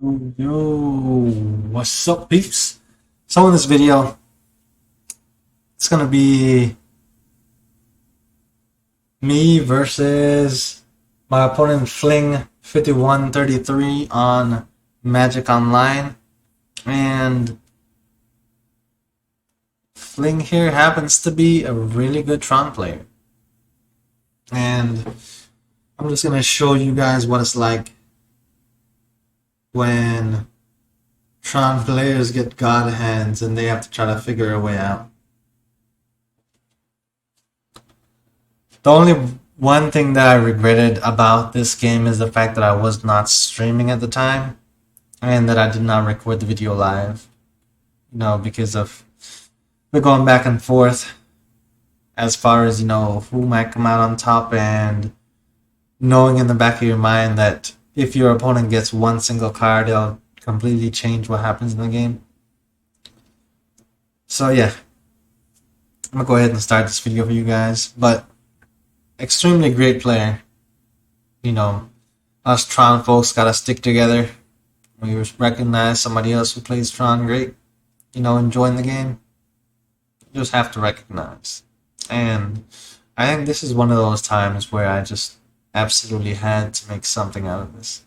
Yo, what's up, peeps? So in this video, it's gonna be me versus my opponent Fling 5133 on Magic Online, and Fling here happens to be a really good Tron player, and I'm just gonna show you guys what it's like when Tron players get god hands and they have to try to figure a way out. The only one thing that I regretted about this game is the fact that I was not streaming at the time and that I did not record the video live. Because of the going back and forth as far as, who might come out on top, and knowing in the back of your mind that if your opponent gets one single card, it'll completely change what happens in the game. So yeah, I'm gonna go ahead and start this video for you guys. But extremely great player. Us Tron folks gotta stick together. We recognize somebody else who plays Tron great, enjoying the game. You just have to recognize. And I think this is one of those times where I just absolutely had to make something out of this.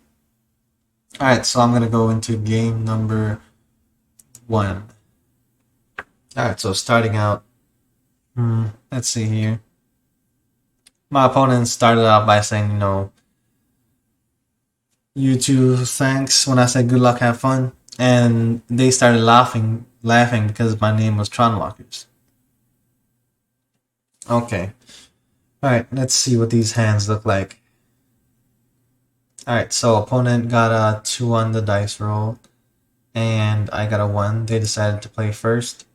Alright, so I'm gonna go into game number 1. Alright, so starting out, let's see here. My opponent started out by saying, you two, thanks, when I said good luck, have fun. And they started laughing because my name was Tron Walkers. Okay. Alright, let's see what these hands look like. Alright, so opponent got a 2 on the dice roll, and I got a 1. They decided to play first.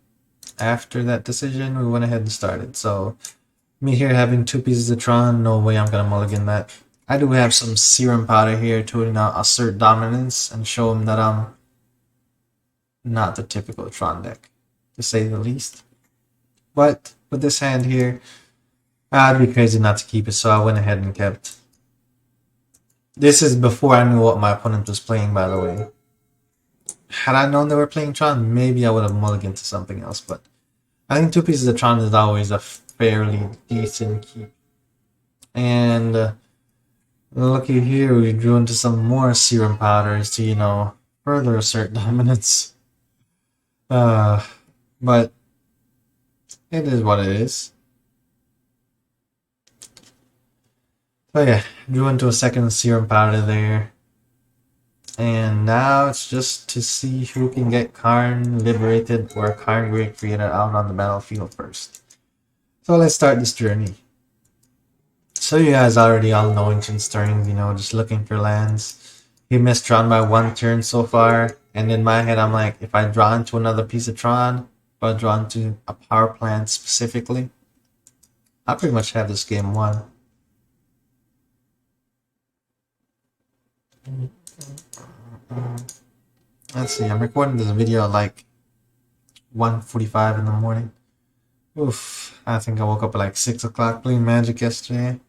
After that decision, we went ahead and started. So me here having 2 pieces of Tron, no way I'm gonna mulligan that. I do have some serum powder here to assert dominance and show them that I'm not the typical Tron deck, to say the least. But with this hand here, I'd be crazy not to keep it, so I went ahead and kept. This is before I knew what my opponent was playing, by the way. Had I known they were playing Tron, maybe I would have mulliganed to something else, but I think 2 pieces of Tron is always a fairly decent keep. And looky here, we drew into some more serum powders to, further assert dominance. But it is what it is. So yeah, drew into a second serum powder there. And now it's just to see who can get Karn liberated or Karn Great Creator out on the battlefield first. So let's start this journey. So you guys already all know Ancient Stirrings, just looking for lands. He missed Tron by 1 turn so far, and in my head I'm like, if I draw into another piece of Tron, or draw into a power plant specifically, I pretty much have this game won. Let's see, I'm recording this video at like 1:45 in the morning. Oof, I think I woke up at like 6 o'clock playing Magic yesterday.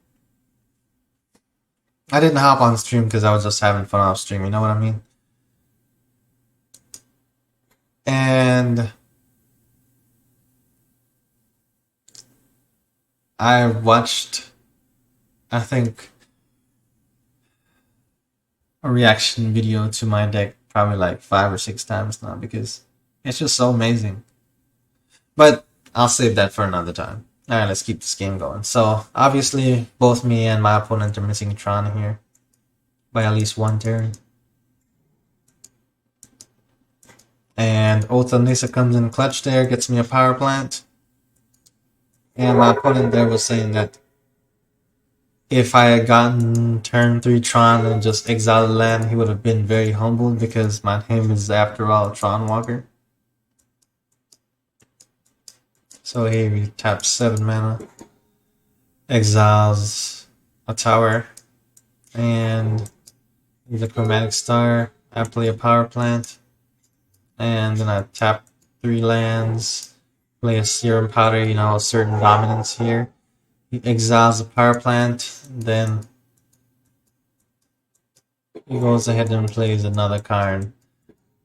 I didn't hop on stream because I was just having fun off stream, you know what I mean? And I watched, I think, a reaction video to my deck probably like 5 or 6 times now because it's just so amazing. But I'll save that for another time. Alright, let's keep this game going. So, obviously, both me and my opponent are missing Tron here by at least 1 turn. And Oath of Nissa comes in clutch there, gets me a power plant. And my opponent there was saying that if I had gotten turn 3 Tron and just exiled the land, he would have been very humbled because my name is, after all, Tron Walker. So here he taps 7 mana, exiles a tower, and he's a Chromatic Star. I play a power plant, and then I tap 3 lands, play a Serum Powder, a certain dominance here. He exiles a power plant, then he goes ahead and plays another card.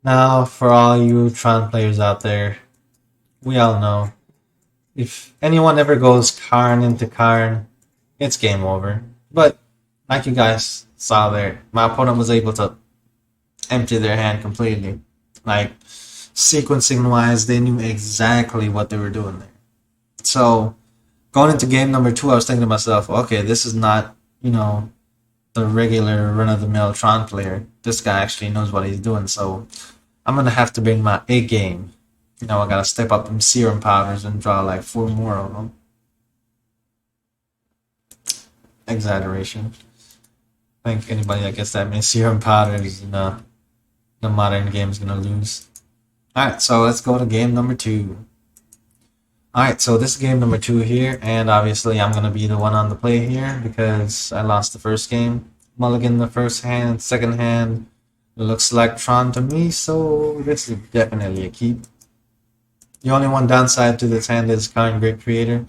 Now, for all you Tron players out there, we all know if anyone ever goes Karn into Karn, it's game over. But like you guys saw there, my opponent was able to empty their hand completely. Like sequencing wise, they knew exactly what they were doing there. So going into game number two, I was thinking to myself, okay, this is not, the regular run of the mill Tron player. This guy actually knows what he's doing, so I'm gonna have to bring my A game. I gotta step up them serum powders and draw like 4 more of them. Exaggeration. I think anybody that gets that many serum powders in the modern game is gonna lose. Alright, so let's go to game number two. Alright, so this is game number two here, and obviously I'm gonna be the one on the play here because I lost the first game. Mulligan the first hand, second hand. Looks like Tron to me, so this is definitely a keep. The only one downside to this hand is Karn Great Creator.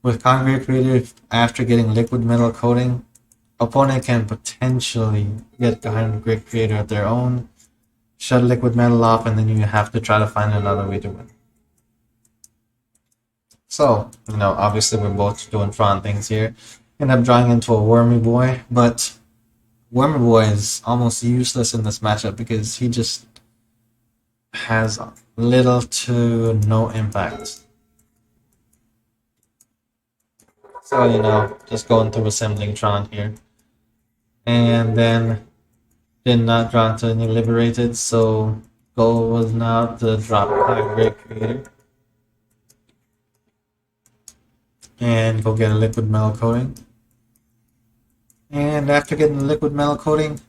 With Karn Great Creator, after getting liquid metal coating, opponent can potentially get Karn Great Creator of their own, shut liquid metal off, and then you have to try to find another way to win. So, obviously we're both doing Tron things here. End up drawing into a Wormy Boy, but Wormy Boy is almost useless in this matchup because he just has little to no impact. So, just going through assembling Tron here. And then did not draw into any Liberated, so goal was now to drop Karn Great Creator. And go get a liquid metal coating. And after getting the liquid metal coating,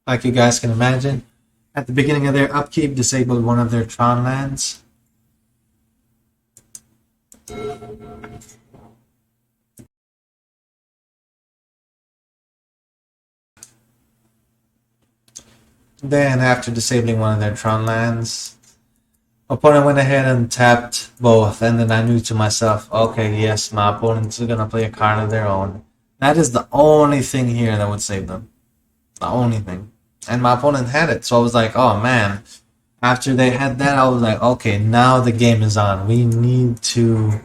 like you guys can imagine, at the beginning of their upkeep, disabled one of their Tron lands. Then, after disabling one of their Tron lands, opponent went ahead and tapped both, and then I knew to myself, okay, yes, my opponent's gonna play a card of their own. That is the only thing here that would save them. The only thing. And my opponent had it, so I was like, oh man. After they had that, I was like, okay, now the game is on. We need to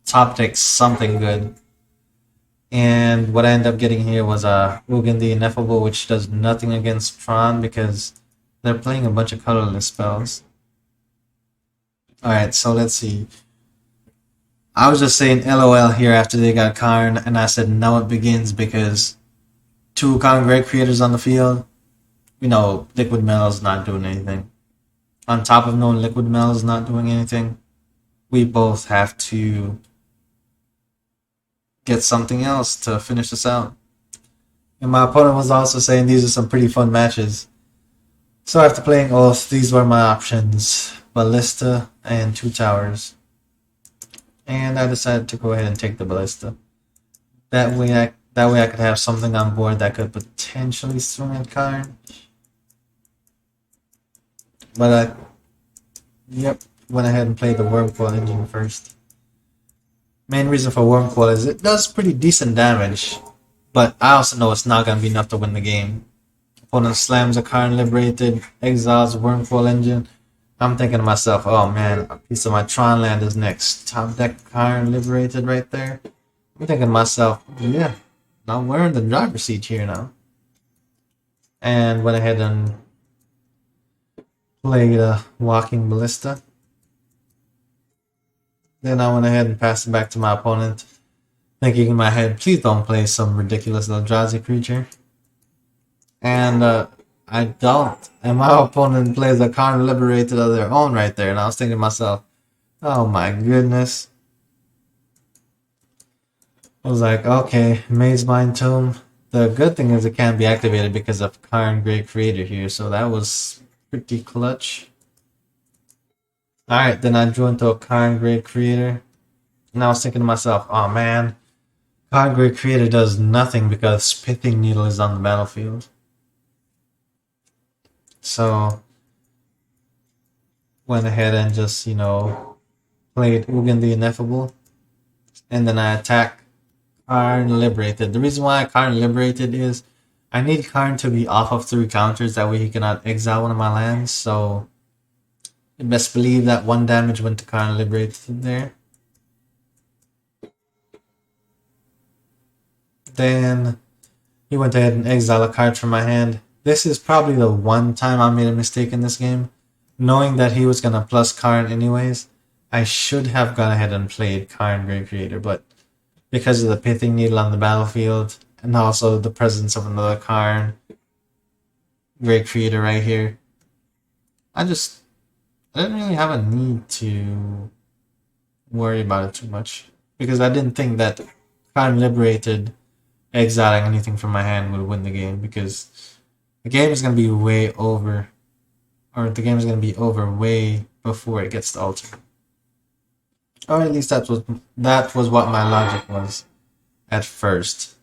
top deck something good. And what I ended up getting here was a Ugin the Ineffable, which does nothing against Tron because they're playing a bunch of colorless spells. Alright, so let's see. I was just saying LOL here after they got Karn, and I said now it begins because 2 Karn Great Creators on the field. Liquid Metal's not doing anything. On top of knowing Liquid Metal's not doing anything, we both have to get something else to finish this out. And my opponent was also saying these are some pretty fun matches. So after playing Oath, these were my options. Ballista and 2 towers. And I decided to go ahead and take the Ballista. That way I could have something on board that could potentially swing at Karn. But went ahead and played the Wormcoil engine first. Main reason for Wormcoil is it does pretty decent damage, but I also know it's not going to be enough to win the game. Opponent slams a Karn Liberated, exiles Wormcoil engine. I'm thinking to myself, oh man, a piece of my Tron land is next. Top deck Karn Liberated right there. I'm thinking to myself, yeah, I'm wearing the driver's seat here now. And went ahead and played a Walking Ballista. Then I went ahead and passed it back to my opponent, thinking in my head, please don't play some ridiculous Eldrazi creature. And I don't. And my opponent plays a Karn Liberated of their own right there. And I was thinking to myself, oh my goodness. I was like, okay, Mazebind Tomb. The good thing is it can't be activated because of Karn Great Creator here. So that was pretty clutch. Alright, then I drew into a Karn Great Creator. And I was thinking to myself, oh man, Karn Great Creator does nothing because Pithing Needle is on the battlefield. So, went ahead and just, played Ugin the Ineffable. And then I attacked Karn Liberated. The reason why Karn Liberated is I need Karn to be off of 3 counters, that way he cannot exile one of my lands, so you best believe that 1 damage went to Karn liberated there. Then he went ahead and exiled a card from my hand. This is probably the one time I made a mistake in this game. Knowing that he was going to plus Karn anyways, I should have gone ahead and played Karn Great Creator, but because of the Pithing Needle on the battlefield, and also the presence of another Karn Great Creator right here, I didn't really have a need to worry about it too much, because I didn't think that Karn Liberated exiling anything from my hand would win the game, because the game is going to be way over, or the game is going to be over way before it gets to alter. Or at least that was what my logic was at first.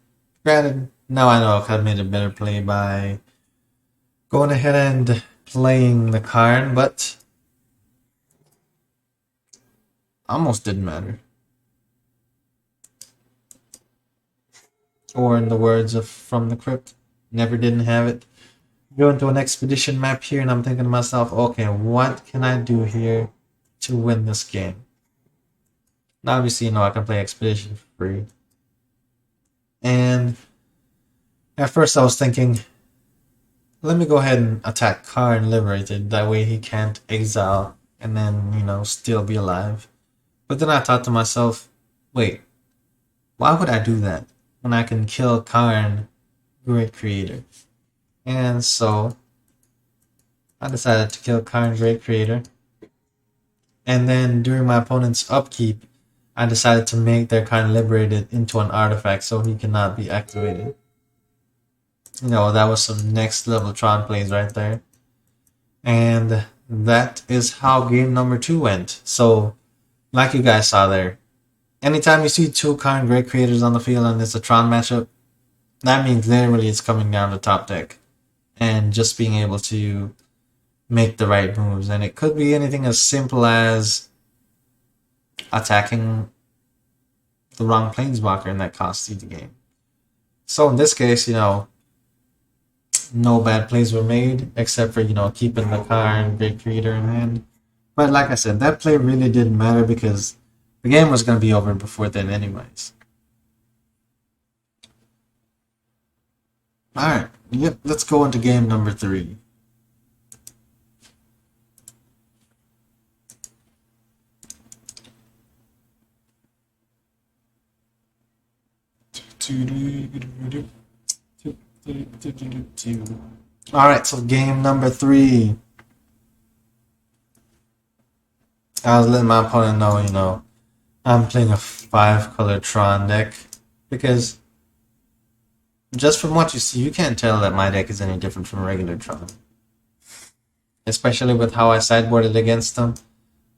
Granted, now I know I could have made a better play by going ahead and playing the Karn, but almost didn't matter. Or in the words of From the Crypt, never didn't have it. Go into an expedition map here, and I'm thinking to myself, okay, what can I do here to win this game? Now, obviously, you know, I can play expedition for free. And at first I was thinking, let me go ahead and attack Karn Liberated, that way he can't exile and then, you know, still be alive. But then I thought to myself, wait, why would I do that when I can kill Karn Great Creator? And so I decided to kill Karn Great Creator. And then during my opponent's upkeep, I decided to make their Karn Liberated into an artifact so he cannot be activated. You know, that was some next level Tron plays right there. And that is how game number 2 went. So, like you guys saw there, anytime you see 2 Karn Great Creators on the field and it's a Tron matchup, that means literally it's coming down to top deck. And just being able to make the right moves. And it could be anything as simple as attacking the wrong planeswalker and that costs you the game. So in this case, you know, no bad plays were made except for, you know, keeping the Karn Great Creator in hand. But like I said, that play really didn't matter because the game was going to be over before then anyways. Alright, yep, let's go into game number 3. Alright, so game number 3. I was letting my opponent know, you know, I'm playing a 5-color Tron deck because just from what you see, you can't tell that my deck is any different from regular Tron. Especially with how I sideboarded against them.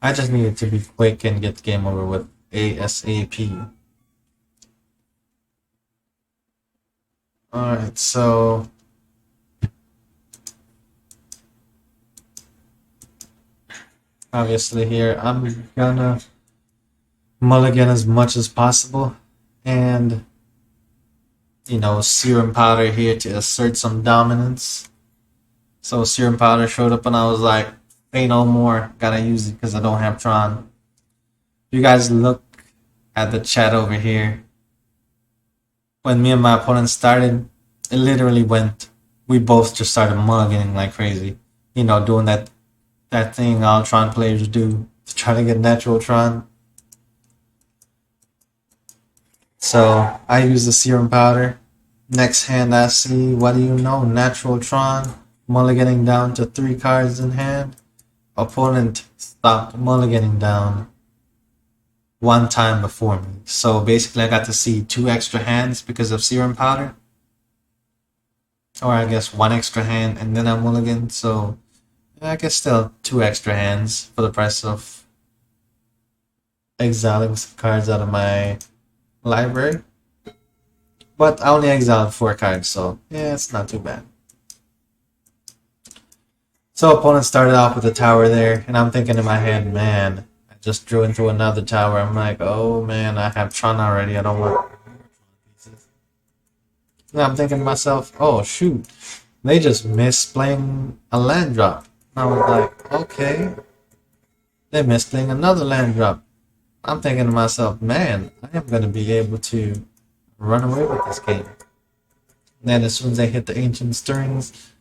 I just needed to be quick and get the game over with ASAP. Alright, so obviously here I'm gonna mulligan as much as possible and, you know, Serum Powder here to assert some dominance. So Serum Powder showed up and I was like, ain't no more, gotta use it because I don't have Tron. You guys look at the chat over here. When me and my opponent started, it literally went, we both just started mulliganing like crazy. You know, doing that thing all Tron players do to try to get natural Tron. So I use the Serum Powder. Next hand I see, what do you know, natural Tron. Mulliganing down to 3 cards in hand. Opponent stopped mulliganing down 1 time before me. So basically I got to see 2 extra hands because of Serum Powder. Or I guess 1 extra hand and then I mulligan. So I guess still 2 extra hands for the price of exiling some cards out of my library. But I only exiled 4 cards, so yeah, it's not too bad. So opponent started off with a tower there, and I'm thinking in my head, man, I just drew into another tower. I'm like, oh man, I have Tron already, I don't want pieces. And I'm thinking to myself, oh shoot, they just missed playing a land drop. And I was like, okay, they missed playing another land drop. I'm thinking to myself, man, I am going to be able to run away with this game. And then as soon as they hit the ancient stirrings,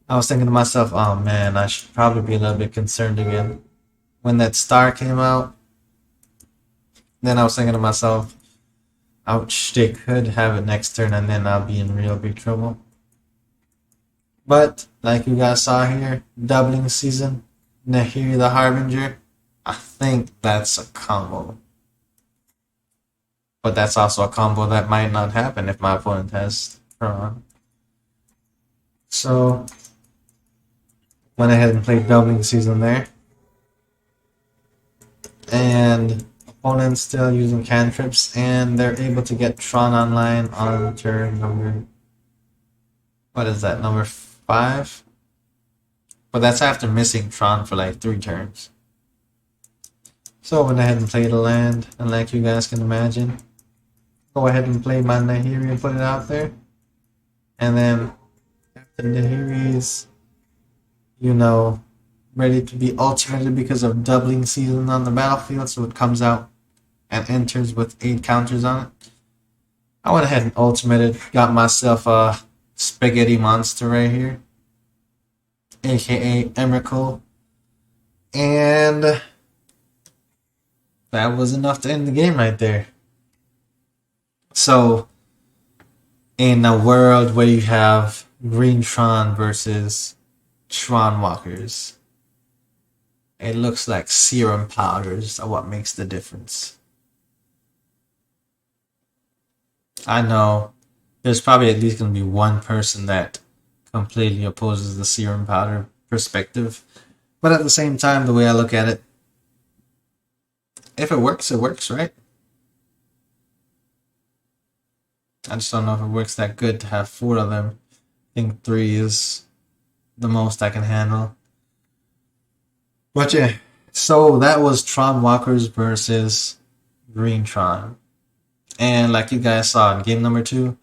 I was thinking to myself, oh man, I should probably be a little bit concerned again. When that star came out, then I was thinking to myself, ouch, they could have it next turn and then I'll be in real big trouble. But, like you guys saw here, doubling season, Nahiri the Harbinger, I think that's a combo. But that's also a combo that might not happen if my opponent has Tron. So, went ahead and played doubling season there. And opponents still using cantrips, and they're able to get Tron online on turn number... What is that, number 5? But that's after missing Tron for like 3 turns. So I went ahead and played a land, and like you guys can imagine, go ahead and play my Nahiri and put it out there. And then after Nahiri's, you know, ready to be ultimated because of doubling season on the battlefield, so it comes out and enters with 8 counters on it. I went ahead and ultimated, got myself a spaghetti monster right here, aka Emrakul, and that was enough to end the game right there. So, in a world where you have Green Tron versus Tron Walkers, it looks like serum powders are what makes the difference. I know there's probably at least going to be one person that completely opposes the serum powder perspective, but at the same time, the way I look at it, if it works, right? I just don't know if it works that good to have 4 of them. I think 3 is the most I can handle. But yeah, so that was Tron Walkers versus Green Tron. And like you guys saw in game number 2,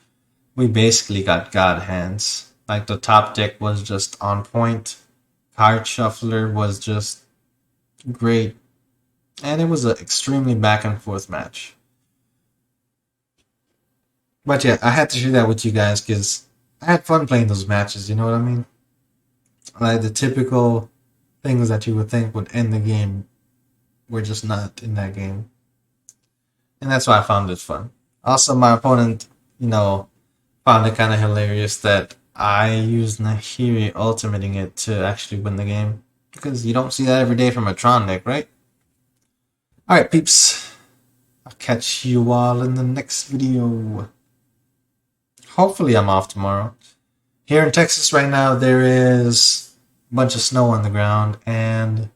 we basically got God hands. Like the top deck was just on point. Card Shuffler was just great. And it was an extremely back and forth match. But yeah, I had to share that with you guys because I had fun playing those matches, you know what I mean? Like the typical things that you would think would end the game were just not in that game. And that's why I found it fun. Also, my opponent, you know, found it kind of hilarious that I used Nahiri ultimating it to actually win the game. Because you don't see that every day from a Tron deck, right? Alright, peeps. I'll catch you all in the next video. Hopefully I'm off tomorrow. Here in Texas right now, there is a bunch of snow on the ground, and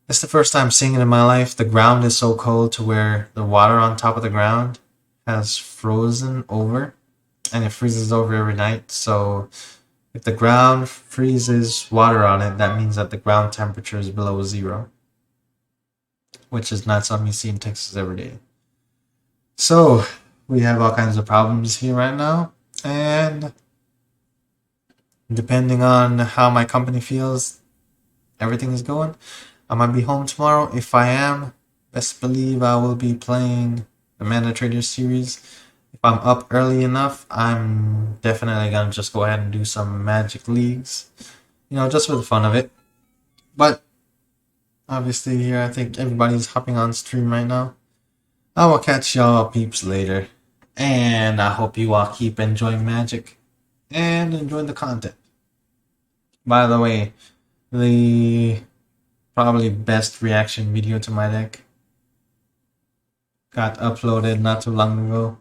it's the first time seeing it in my life. The ground is so cold to where the water on top of the ground has frozen over, and it freezes over every night. So if the ground freezes water on it, that means that the ground temperature is below 0, which is not something you see in Texas every day. So we have all kinds of problems here right now, and depending on how my company feels, everything is going. I might be home tomorrow. If I am, best believe I will be playing the Mana Trader series. If I'm up early enough, I'm definitely gonna just go ahead and do some Magic Leagues, you know, just for the fun of it. But obviously here, I think everybody's hopping on stream right now. I will catch y'all peeps later, and I hope you all keep enjoying Magic and enjoying the content. By the way, the probably best reaction video to my deck got uploaded not too long ago.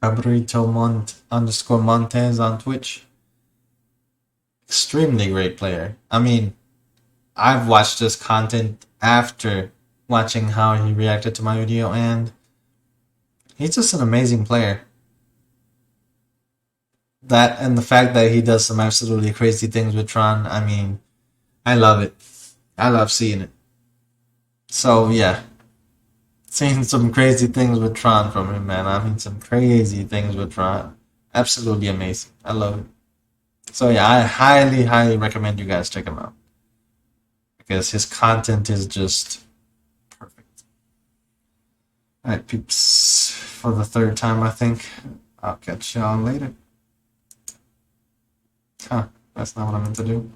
Cabrito_Montes on Twitch. Extremely great player. I mean, I've watched this content after watching how he reacted to my video, and he's just an amazing player. That and the fact that he does some absolutely crazy things with Tron, I mean, I love it. I love seeing it. So yeah, seeing some crazy things with Tron from him, man. I mean, some crazy things with Tron. Absolutely amazing. I love it. So yeah, I highly, highly recommend you guys check him out because his content is just perfect. All right, peeps. For the third time, I think. I'll catch y'all later. Huh? That's not what I meant to do.